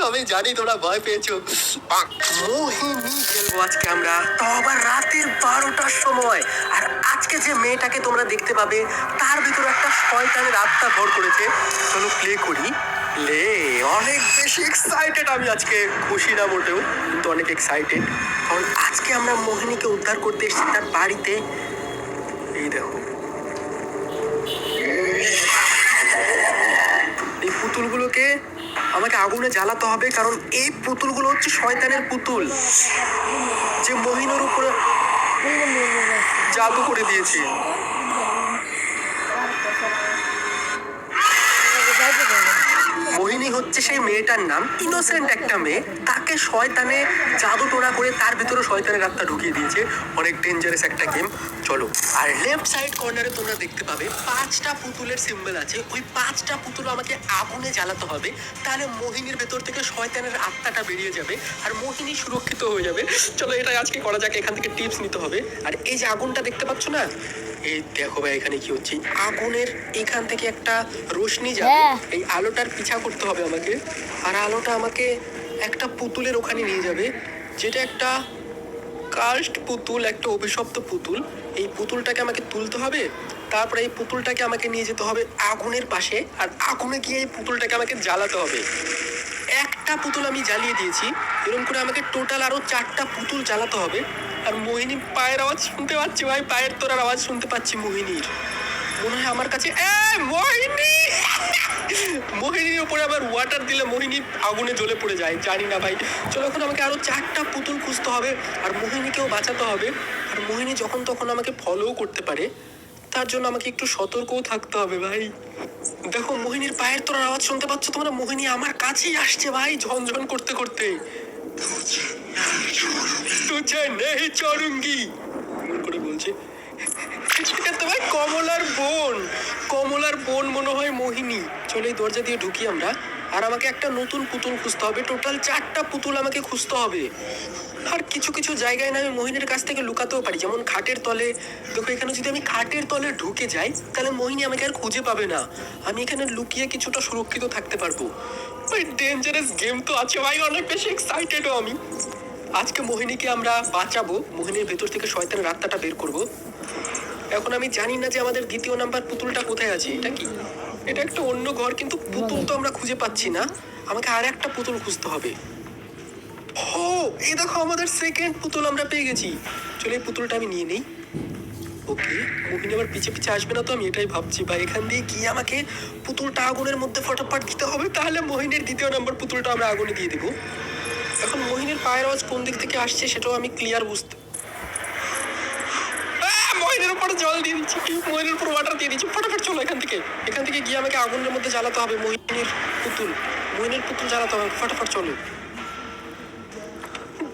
আমি জানি তোমরা ভয় পেয়েছো। মোহিনী খেলবো আজকে আমরা, তাও আবার রাতের 12টার সময়। আর আজকে যে মেয়েটাকে তোমরা দেখতে পাবে তার ভিতরে একটা শয়তানের আত্মা ভর করেছে। চলো প্লে করি। অনেক বেশি এক্সাইটেড আমি আজকে, খুশি না মোটেও কিন্তু অনেক এক্সাইটেড, কারণ আজকে আমরা মোহিনীকে উদ্ধার করতে এসেছি তার বাড়িতে। এই দেখো এই পুতুলগুলোকে আমাকে আগুনে জ্বালাতে হবে, কারণ এই পুতুলগুলো হচ্ছে শয়তানের পুতুল যে মোহিনীর উপরে জাদু করে দিয়েছে। মোহিনী হচ্ছে সেই মেয়েটার নাম, ইনোসেন্ট একটা মেয়ে, তাকে শয়তানে জাদু টোনা করে তার ভিতরে শয়তানের আত্মা ঢুকিয়ে দিয়েছে। অনেক ডেঞ্জারাস একটা গেম। চলো, আর লেফট সাইড কর্নারে তোমরা দেখতে পাবে 5টা পুতুলের সিম্বল আছে। ওই 5টা পুতুল আমাকে আগুনে জ্বালাতে হবে, তাহলে মোহিনীর ভেতর থেকে শয়তানের আত্মাটা বেরিয়ে যাবে আর মোহিনী সুরক্ষিত হয়ে যাবে। চলো এটা আজকে করা যাক, এখান থেকে টিপস নিতে হবে। আর এই যে আগুনটা দেখতে পাচ্ছ না, এই দেখো ভাই এখানে কি হচ্ছে, আগুনের এখান থেকে একটা রোশনি যাবে, এই আলোটার পিছা করতে হবে আমাকে। আর আলোটা আমাকে একটা পুতুলের ওখানে নিয়ে যাবে, যেটা একটা কাস্ট পুতুল, একটা অভিশপ্ত পুতুল। এই পুতুলটাকে আমাকে তুলতে হবে, তারপরে এই পুতুলটাকে আমাকে নিয়ে যেতে হবে আগুনের পাশে, আর আগুনে গিয়ে এই পুতুলটাকে আমাকে জ্বালাতে হবে। একটা পুতুল আমি জ্বালিয়ে দিয়েছি, এরকম করে আমাকে টোটাল আরো 4টা পুতুল জ্বালাতে হবে। আর মোহিনী পায়ের আওয়াজ শুনতে পাচ্ছি ভাই, পায়ের তোরার আওয়াজ শুনতে পাচ্ছি মোহিনীর। মনে হয় আমার কাছে মোহিনী মোহিনীর উপরে আবার ওয়াটার দিলে মোহিনী আগুনে জ্বলে পড়ে যায়, জানি না ভাই। চলো এখন আমাকে আরো 4টা পুতুল খুঁজতে হবে আর মোহিনীকেও বাঁচাতে হবে। আর মোহিনী যখন তখন আমাকে ফলোও করতে পারে, তার জন্য আমাকে একটু সতর্কও থাকতে হবে ভাই। দেখো মোহিনীর পায়ের তোরার আওয়াজ শুনতে পাচ্ছ তোমরা, মোহিনী আমার কাছেই আসছে ভাই, ঝনঝন করতে করতে। তুঝে নেই চড়ুঙ্গি করে বলছে। ভাই কমলার বোন মনে হয় মোহিনী। চলো এই দরজা দিয়ে ঢুকি আমরা, আর আমাকে একটা নতুন পুতুল খুঁজতে হবে। টোটাল 4টা পুতুল আমাকে খুঁজতে হবে। আর কিছু কিছু জায়গায় না আমি মোহিনীর কাছ থেকে লুকাতেও পারি, যেমন খাটের তলে। দেখো এখানে যদি আমি খাটের তলে ঢুকে যাই তাহলে মোহিনী আমাকে আর খুঁজে পাবে না, আমি এখানে লুকিয়ে কিছুটা সুরক্ষিত থাকতে পারবো। ভাই ডেঞ্জারাস গেম তো আছে ভাই, অনেক বেশি এক্সাইটেডও আমি। আজকে মোহিনীকে আমরা বাঁচাবো, মোহিনীর ভেতর থেকে শয়তানের আত্মাটা বের করব। এখন আমি জানি না যে আমাদের 2য় নাম্বার পুতুলটা কোথায় আছে। এটা কি, এটা একটা অন্য ঘর, কিন্তু পুতুল তো আমরা খুঁজে পাচ্ছি না। আমাকে আর একটা পুতুল খুঁজতে হবে। ও এই দেখো আমাদের 2nd পুতুল আমরা পেয়ে গেছি। চলো এই পুতুলটা আমি নিয়ে নেই। ওকে, মোহিনী আবার পিছে পিছে আসবে না তো, আমি এটাই ভাবছি। বা এখান দিয়ে গিয়ে আমাকে পুতুলটা আগুনের মধ্যে ফটাফট দিতে হবে, তাহলে মোহিনীর 2য় নাম্বার পুতুলটা আমরা আগুনে দিয়ে দেবো। এখন মোহিনীর পায়ের আওয়াজ কোন দিক থেকে আসছে সেটাও আমি ক্লিয়ার বুঝতে, মোহিনীর উপরে জল দিয়ে দিচ্ছি, মোহিনীর উপর ওয়াটার দিয়ে দিচ্ছি। ফটাফট চলো এখান থেকে গিয়ে আমাকে আগুনের মধ্যে জ্বালাতে হবে মোহিনীর পুতুল জ্বালাতে হবে। ফটাফট চলো।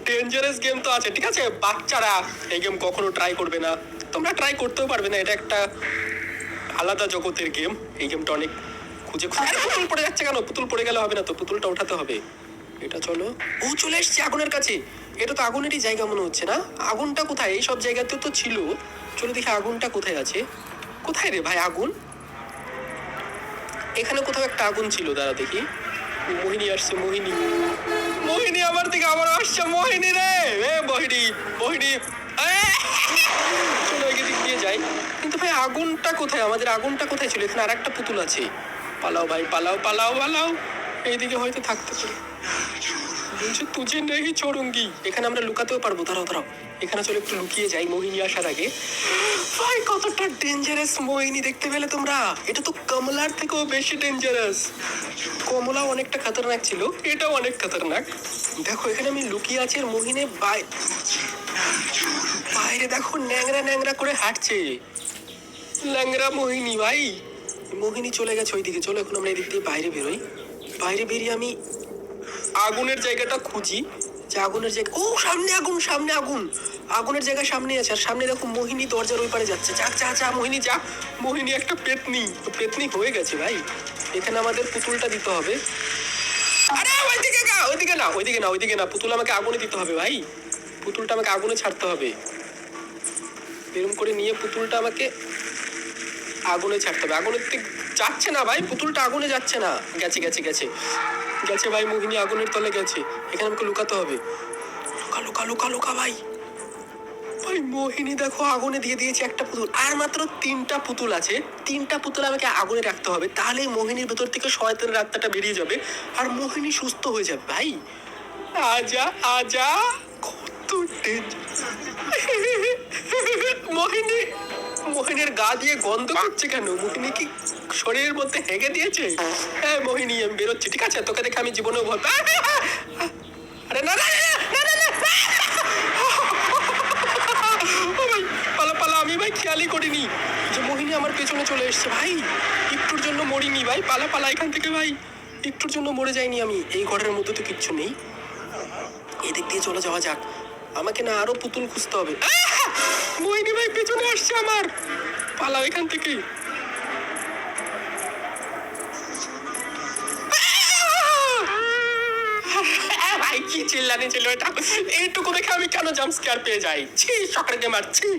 ডেঞ্জারাস গেম তো আছে, ঠিক আছে, বাচ্চারা এই গেম কখনো ট্রাই করবে না, তোমরা ট্রাই করতেও পারবে না, এটা একটা আলাদা জগতের গেম। এই গেমটা অনেক খুঁজে পুতুল পড়ে যাচ্ছে কেন? পুতুল পড়ে গেলে হবে না তো, পুতুলটা ওঠাতে হবে। এটা চলো, ও চলে এসছে আগুনের কাছে। এটা তো আগুনেরই জায়গা মনে হচ্ছে না? আগুনটা কোথায়? এই সব জায়গাতে তো ছিল। চলো দেখি আগুনটা কোথায় আছে। কোথায় রে ভাই আগুন? এখানে কোথাও একটা আগুন ছিল, দাঁড়া দেখি। মোহিনী আসছে, মোহিনী আমার দিকে আবার আসছে। মোহিনী রে, মোহিনী চলো এদিক দিয়ে যাই। কিন্তু ভাই আগুনটা কোথায়? আমাদের আগুনটা কোথায় ছিল? এখানে আর একটা পুতুল আছে। পালাও ভাই, পালাও। এইদিকে হয়তো থাকতে পারে। বলছে তুঝে নেই চড়ুঙ্গি। এখানে আমরা লুকাতেও পারবো, দাঁড়াও। এখানে চলো একটু লুকিয়ে যাই মোহিনী আসার আগে। ভাই কতটা ডেঞ্জারাস মোহিনী, দেখতে পেলে তোমরা? এটা তো কমলার থেকেও বেশি ডেঞ্জারাস। কমলাও অনেকটা খতরনাক ছিল, এটাও অনেক খতরনাক। দেখো এখানে আমি লুকিয়ে আছি, আর মোহিনী বাইরে দেখো ন্যাংরা করে হাঁটছে। ল্যাংরা মোহিনী ভাই। মোহিনী চলে গেছে ওইদিকে। চলো এখন আমরা এদিক দিয়ে বাইরে বেরোই। বাইরে বেরিয়ে আমি আগুনের জায়গাটা খুঁজি, যে আগুনের জায়গা। ও সামনে আগুন। আগুনের জায়গা সামনে আছে, আর সামনে দেখো মোহিনী দরজার ওই পারে যাচ্ছে। যা মোহিনী যা। মোহিনী একটা পেতনি হয়ে গেছে ভাই। এখানে আমাদের পুতুলটা দিতে হবে। আরে ওইদিকে না, পুতুল আমাকে আগুনে দিতে হবে ভাই। পুতুলটা আমাকে আগুনে ছাড়তে হবে। এরকম করে নিয়ে পুতুলটা আমাকে আগুনে ছাড়তে হবে। আগুনের যাচ্ছে না ভাই, পুতুলটা আগুনে যাচ্ছে না। গেছে গেছে গেছে গেছে ভাই, মোহিনী আগুনের তলে গেছে। এখানে আমাকে লুকাতে হবে। লুকা লুকা লুকা লুকা ভাই। ভাই মোহিনী দেখো আগুনে দিয়ে দিয়েছে একটা পুতুল, আর মাত্র 3টা পুতুল আছে। 3টা পুতুল আমাকে আগুনে রাখতে হবে, তাহলেই মোহিনীর ভেতর থেকে শয়তানের আত্মাটা বেরিয়ে যাবে আর মোহিনী সুস্থ হয়ে যাবে। ভাই আজা আজা, কত মোহিনী, মোহিনীর গা দিয়ে গন্ধ করছে কেন? মোহিনী কি শরীরের মধ্যে হেগে দিয়েছে? হ্যাঁ মোহিনী, আমি বেরোচ্ছি, ঠিক আছে? তোকে দেখে আমি জীবনেও ভয় পাই। আরে না না না না না না, ও ভাই পালা পালা। আমি ভাই খেয়ালই করিনি যে মোহিনী আমার পেছনে চলে এসছে। ভাই একটুর জন্য মরিনি ভাই, পালা পালা এখান থেকে ভাই। একটুর জন্য মরে যাইনি আমি। এই ঘরের মধ্যে তো কিচ্ছু নেই, এদিক দিয়ে চলে যাওয়া যাক। আমাকে না আরো পুতুল খুঁজতে হবে। মোহিনী ভাই পেছনে আসছে আমার, পালাও এখান থেকে। ভাই কি চিল্লানি ছিল এটা? এইটুকু দেখে আমি কেন জাম্প স্কেয়ার পেয়ে যাই? ছি সকালে গেমার, ছি।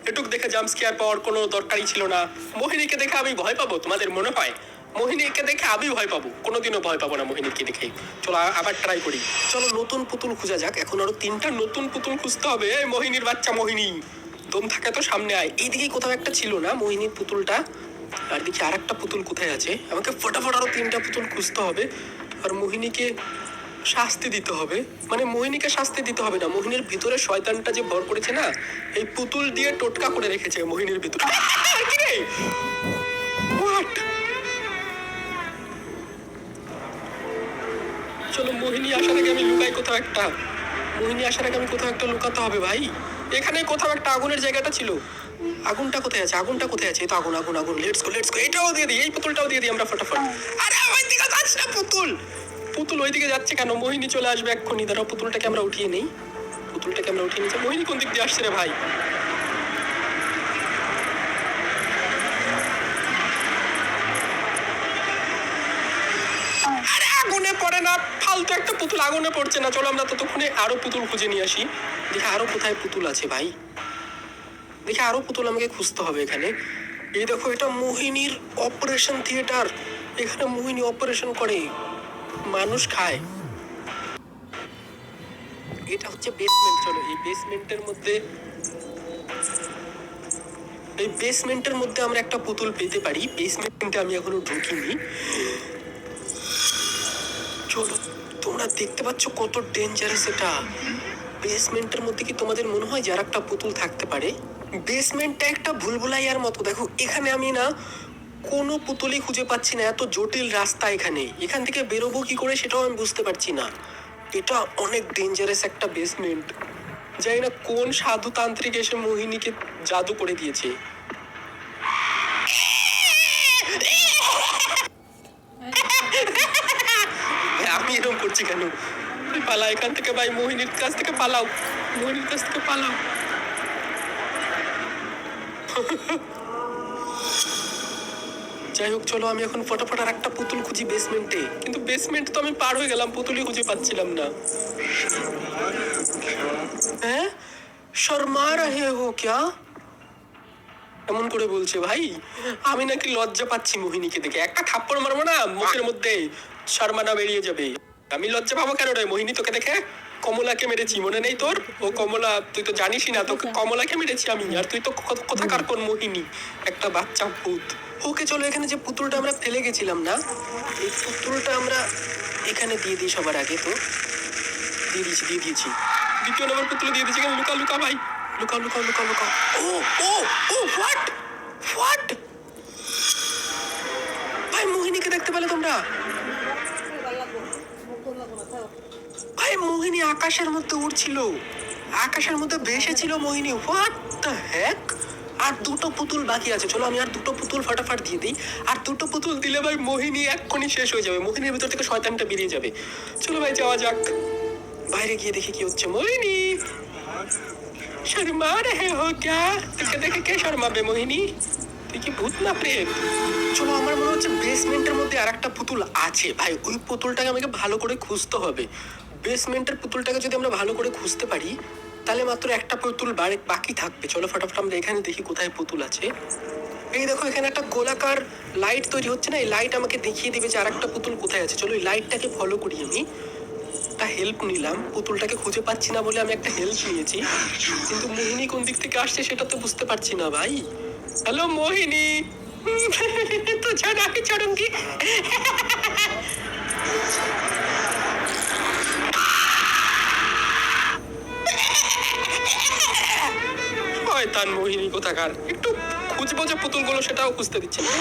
এটুকু দেখে জাম্প স্কেয়ার পাওয়ার কোনো দরকারই ছিল না। মোহিনীকে দেখে আমি ভয় পাবো তোমাদের মনে হয়? মোহিনীকে দেখে আমি ভয় পাবো? কোনোদিনও ভয় পাবো না মোহিনীকে দেখে। চলো আবার ট্রাই করি। চলো নতুন পুতুল খোঁজা যাক। এখন আরো 3টা নতুন পুতুল খুঁজতে হবে। মোহিনীর বাচ্চা মোহিনী, দম থাকে তো সামনে আয়। এইদিকে কোথাও একটা ছিল না মোহিনীর পুতুলটা? আর দেখি আর একটা পুতুল কোথায় আছে। আমাকে ফটাফট আরো 3টা পুতুল খুঁজতে হবে। আর মোহিনীকে শাস্তি দিতে হবে। মানে মোহিনীকে শাস্তি দিতে হবে না, মোহিনীর ভিতরে শয়তানটা যে ভর করেছে না, এই পুতুল দিয়ে টোটকা করে রেখেছে মোহিনীর ভিতরে। কি রে? হোয়াট? চলো মোহিনী আসার আগে আমি লুকাই কোথাও একটা। মোহিনী আসার আগে আমি কোথাও একটা লুকাতে হবে ভাই। এখানে কোথাও একটা আগুনের জায়গাটা ছিল। আগুনটা কোথায় আছে? আগুনটা কোথায় আছে? এই তো আগুন আগুন আগুন। Let's go let's go. এটাও দিয়ে দিই, এই পুতুলটাও দিয়ে দিই আমরা ফটাফট। আরে ওইদিকে যাচ্ছে না পুতুল। পুতুল ওইদিকে যাচ্ছে কেন? মোহিনী চলে আসবে এক্ষুনি। দাঁড়াও, পুতুলটাকে আমরা উঠিয়ে নেই। পুতুলটাকে আমরা উঠিয়ে নিচ্ছি। মোহিনী কোন দিক দিয়ে আসছে রে ভাই? আরে আগুনে পড়ে না, ফালতু একটা পুতুল আগুনে পড়ছে না। চলো আমরা ততক্ষণে আরো পুতুল খুঁজে নিয়ে আসি। দেখি আরো কোথায় পুতুল আছে ভাই। দেখি আরো পুতুল আমাকে খুঁজতে হবে এখানে। এই দেখো, এটা মোহিনীর অপারেশন থিয়েটার। এখানে মোহিনী অপারেশন করে, মানুষ খায়। এটা হচ্ছে বেসমেন্ট। চলো এই বেসমেন্টের মধ্যে আমরা একটা পুতুল পেতে পারি। বেসমেন্টে আমি এখনো ঢুকিনি। চলো, তোমরা দেখতে পাচ্ছ কত ডেঞ্জারাস এটা। বেসমেন্টের মধ্যে কি তোমাদের মনে হয় যে আর একটা পুতুল থাকতে পারে? বেসমেন্টটা একটা ভুলভুলাইয়ার মতো। দেখো এখানে আমি না কোনো পুতুলই খুঁজে পাচ্ছি না। এত জটিল রাস্তা এখানে, এখান থেকে বেরোবো কি করে সেটাও আমি বুঝতে পারছি না। এটা অনেক ডেঞ্জারাস একটা বেসমেন্ট। জানি না কোন সাধু তান্ত্রিক এসে মোহিনীকে জাদু করে দিয়েছে। আমি এরকম করছি কেন? পালা এখান থেকে ভাই, মোহিনীর কাছ থেকে পালাও, মোহিনীর কাছ থেকে পালাও। যাই হোক চলো, আমি এখন ফটাফট আর একটা পুতুল খুঁজি বেসমেন্টে। কিন্তু বেসমেন্ট তো আমি পার হয়ে গেলাম, পুতুলই খুঁজে পাচ্ছিলাম না। হ্যাঁ, শর্মা রহে হো ক্যা? এমন করে বলছে ভাই। আমি নাকি লজ্জা পাচ্ছি মোহিনীকে দেখে। একটা থাপ্পড় মারবো না মুখের মধ্যে, শর্মাটা বেরিয়ে যাবে। আমি লজ্জা পাবো কেন রে? মোহিনী তোকে দেখে কমলাকে মেরেছি, মনে নেই তোর? ও কমলা, তুই তো জানিসই না, তোকে কমলাকে মেরেছি আমি। আর তুই তো কোথাকার কোন মোহিনী, একটা বাচ্চা ভূত। ওকে চলো, এখানে যে পুতুলটা আমরা ফেলে গেছিলাম না, এই পুতুলটা আমরা এখানে দিয়ে দিই সবার আগে। তো দিয়ে দিয়েছি। দ্বিতীয় নম্বর পুতুল দিয়ে দিয়েছি। এখানে লুকা লুকা ভাই, লুকাও লুকাও লুকাও লুকাও। ও ও ও, হোয়াট হোয়াট? ভাই মোহিনীকে দেখতে পেলে তোমরা? ভাই মোহিনী আকাশের মধ্যে উড়ছিল, আকাশের মধ্যে ভেসে ছিল মোহিনী। What the heck? আর 2টো পুতুল বাকি আছে। চলো আমি আর 2টো পুতুল ফটাফট দিয়ে দিই। আর 2টো পুতুল দিলে ভাই মোহিনী এক্ষুনি শেষ হয়ে যাবে, মোহিনীর ভিতর থেকে শয়তানটা বেরিয়ে যাবে। চলো ভাই যাওয়া যাক, বাইরে গিয়ে দেখি কি হচ্ছে। মোহিনী, শর্মা রহে হো ক্যা? তোকে দেখে কে শর্মাবে মোহিনী? তুই কি ভূত না প্রেত? চলো, আমার মনে হচ্ছে বেসমেন্টের মধ্যে আর একটা পুতুল আছে ভাই। ওই পুতুলটাকে আমাকে ভালো করে খুঁজতে হবে। বেসমেন্টের পুতুলটাকে যদি আমরা ভালো করে খুঁজতে পারি, তাহলে মাত্র একটা পুতুল বাকি থাকবে। চলো ফটাফট আমরা এখানে দেখি কোথায় পুতুল আছে। এই দেখো এখানে একটা গোলাকার লাইট তৈরি হচ্ছে না, এই লাইট আমাকে দেখিয়ে দেবে যে আর একটা পুতুল কোথায় আছে। চলো এই লাইটটাকে ফলো করি আমি। একটা হেল্প নিলাম, পুতুলটাকে খুঁজে পাচ্ছি না বলে আমি একটা হেল্প নিয়েছি, কিন্তু মোহিনী কোন দিক থেকে আসছে সেটা তো বুঝতে পারছি না ভাই। হ্যালো মোহিনী, তো ছাড়া আমি চড়ুঙ্গি। শয়তান মোহিনী কোথাকার, একটু খুঁজবো যে পুতুলগুলো সেটাও খুঁজতে দিচ্ছে না।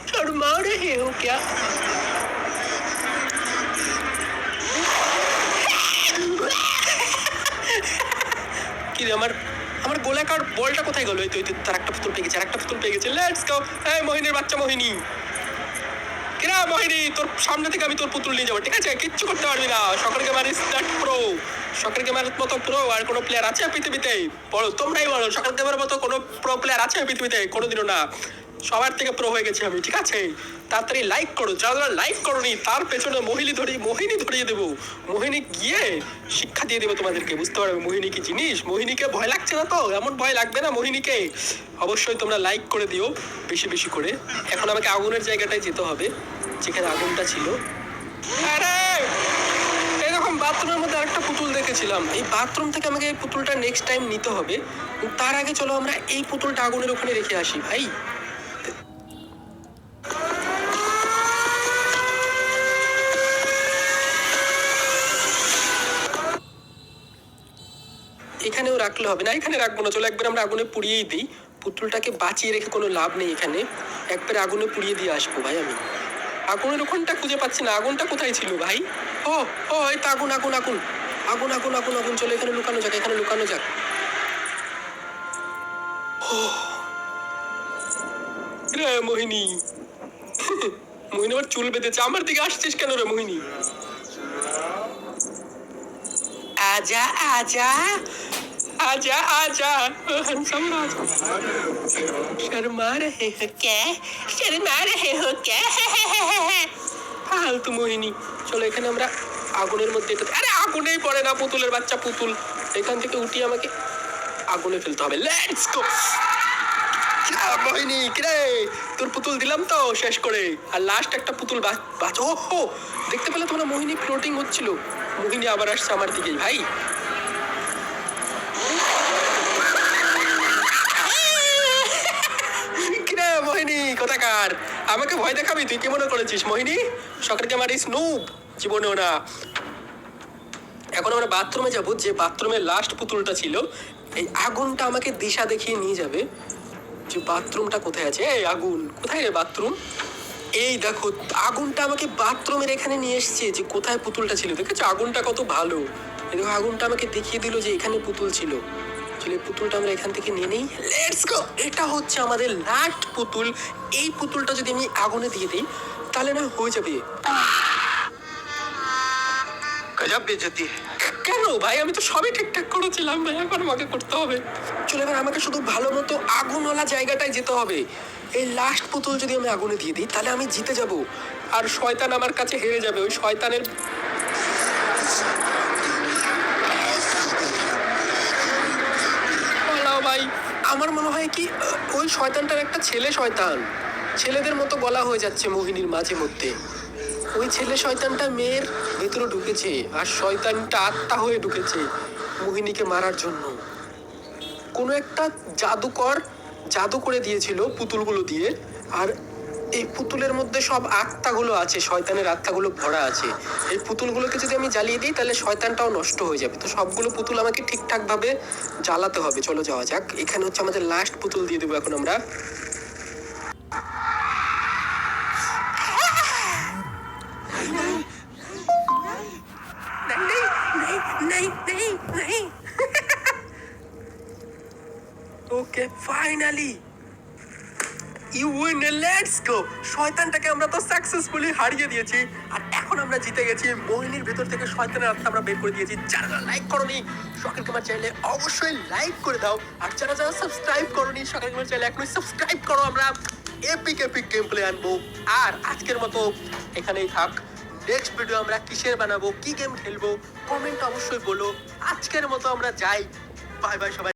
शर्मा रहे हो क्या? কি রে, আমার আমার গোলাকার বলটা কোথায় গেল? এই তো তার একটা পুতুল পেয়ে গেছে, আর একটা পুতুল পেয়ে গেছে। Let's go. এই মোহিনীর বাচ্চা মোহিনী, কিরা মোহিনী, তোর সামনে থেকে আমি তোর পুতুল নিয়ে যাবো, ঠিক আছে? কিচ্ছু করতে পারবি না। সকল গেমার স্টার্ট প্রো, সকল গেমার মতো প্রো আর কোনো প্লেয়ার আছে পৃথিবীতে? বলো, তোমরাই বলো, সকল গেমার মতো কোনো প্রো প্লেয়ার আছে পৃথিবীতে? কোনোদিনও না। সবার থেকে প্রো হয়ে গেছি আমি, ঠিক আছে? তাড়াতাড়ি লাইক করো, যারা লাইক করোনি তার পেছনে মোহিনী ধরিয়ে দেবো। মোহিনী গিয়ে শিক্ষা দিয়ে দেবো তোমাদেরকে, বুঝতে পারবে মোহিনী কি জিনিস। মোহিনীকে ভয় লাগছে না তো? এমন ভয় লাগবে না মোহিনীকে। অবশ্যই তোমরা লাইক করে দিও বেশি বেশি করে। এখন আমাকে আগুনের জায়গাটায় যেতে হবে যেখানে আগুনটা ছিল। আরে এরকম বাথরুমের মধ্যে আরেকটা পুতুল দেখেছিলাম, এই বাথরুম থেকে আমাকে এই পুতুলটা নেক্সট টাইম নিতে হবে। তার আগে চলো আমরা এই পুতুলটা আগুনের ওখানে রেখে আসি ভাই। এখানেও রাখলে হবে না, এখানে রাখবো না। চলো একবার আমরা আগুনে পুড়িয়েই দিই। পুতুলটাকে বাঁচিয়ে রেখে কোনো লাভ নেই এখানে, একবারে আগুনে পুড়িয়ে দিয়ে আসবো ভাই আমি। আগুনের ওখানটা খুঁজে পাচ্ছি না, আগুনটা কোথায় ছিল ভাই? ও ও, এই তো আগুন আগুন আগুন আগুন আগুন আগুন আগুন। চলো এখানে লুকানো যাক, এখানে লুকানো যাক। রে মোহিনী, মোহিনী আমার চুল বেঁধেছে। আমার দিকে আসছিস কেন রে মোহিনী? आजा आजा आजा आजा हंसम राजा। शर्मा रहे हो क्या? शर्मा रहे हो क्या? ফালতু মোহিনী। চলো এখানে আমরা আগুনের মধ্যে, আরে আগুনেই পড়ে না, পুতুলের বাচ্চা পুতুল। এখান থেকে উঠিয়ে আমাকে আগুনে ফেলতে হবে। Let's go. মোহিনী কিরে, তোর পুতুল দিলাম তো শেষ করে, আর লাস্ট একটা পুতুল বাঁচো। ও দেখতে পেলে তোমরা, মোহিনী ফ্লোটিং হচ্ছিল। মোহিনী আবার আসছে আমার দিকেই ভাই। কিরে মোহিনী কোথাকার, আমাকে ভয় দেখাবি তুই? কি মনে করেছিস মোহিনী? সকলকে আমার স্নুপ জীবনেও না। এখন আমরা বাথরুমে যাবো, যে বাথরুমের লাস্ট পুতুলটা ছিল। এই আগুনটা আমাকে দিশা দেখিয়ে নিয়ে যাবে যে বাথরুমটা কোথায় আছে। এই আগুন কোথায় রে বাথরুম? এই দেখো আগুনটা আমাকে বাথরুমের এখানে নিয়ে এসছে, যে কোথায় পুতুলটা ছিল। দেখেছো আগুনটা কত ভালো? এই দেখো আগুনটা আমাকে দেখিয়ে দিল যে এখানে পুতুল ছিল। চলে পুতুলটা আমরা এখান থেকে নিয়ে নেই। Let's go. এটা হচ্ছে আমাদের লাস্ট পুতুল। এই পুতুলটা যদি আমি আগুনে দিয়ে দিই তাহলে না হয়ে যাবে। গজব বেজতি। কেন ভাই, আমি তো সবই ঠিকঠাক করেছিলাম ভাই, এখন আমাকে করতে হবে। চলো এবার আমাকে শুধু ভালো মতো আগুনওয়ালা জায়গাটায় যেতে হবে। এই লাস্ট পুতুল যদি আমি আগুনে দিয়ে দিই তাহলে আমি জিতে যাব, আর শয়তান আমার কাছে হেরে যাবে। ওই শয়তানের ভাই, আমার মনে হয় কি ওই শয়তানটার একটা ছেলে শয়তান, ছেলেদের মতো বলা হয়ে যাচ্ছে মোহিনীর মাঝে মধ্যে। ওই ছেলে শয়তানটা মেয়ের ভেতরে ঢুকেছে, আর শয়তানটা আত্মা হয়ে ঢুকেছে মোহিনীকে মারার জন্য। কোনো একটা জাদু করে দিয়েছিল পুতুলগুলো দিয়ে, আর এই পুতুলের মধ্যে সব আত্মাগুলো আছে, শয়তানের আত্মাগুলো ভরা আছে। এই পুতুলগুলোকে যদি আমি জ্বালিয়ে দিই তাহলে শয়তানটাও নষ্ট হয়ে যাবে। তো সবগুলো পুতুল আমাকে ঠিকঠাক ভাবে জ্বালাতে হবে। চলো যাওয়া যাক। এখানে হচ্ছে আমাদের লাস্ট পুতুল দিয়ে দেবো এখন আমরা। Okay finally you win, let's go. শয়তানটাকে আমরা তো সাকসেসফুলি হারিয়ে দিয়েছি, আর এখন আমরা জিতে গেছি। মোহিনীর ভেতর থেকে শয়তানের আত্মা আমরা বের করে দিয়েছি। যারা লাইক করোনি শখের কুমার চ্যানেলে অবশ্যই লাইক করে দাও, আর যারা যারা সাবস্ক্রাইব করোনি শখের কুমার চ্যানেলে এখনই সাবস্ক্রাইব করো। আমরা এপিক এপিক গেম প্লে আনবো। আর আজকের মতো এখানেই থাক। নেক্সট ভিডিও আমরা কিসের বানাবো, কি গেম খেলবো, কমেন্ট অবশ্যই বলো। আজকের মতো আমরা যাই, বাই বাই সবাই।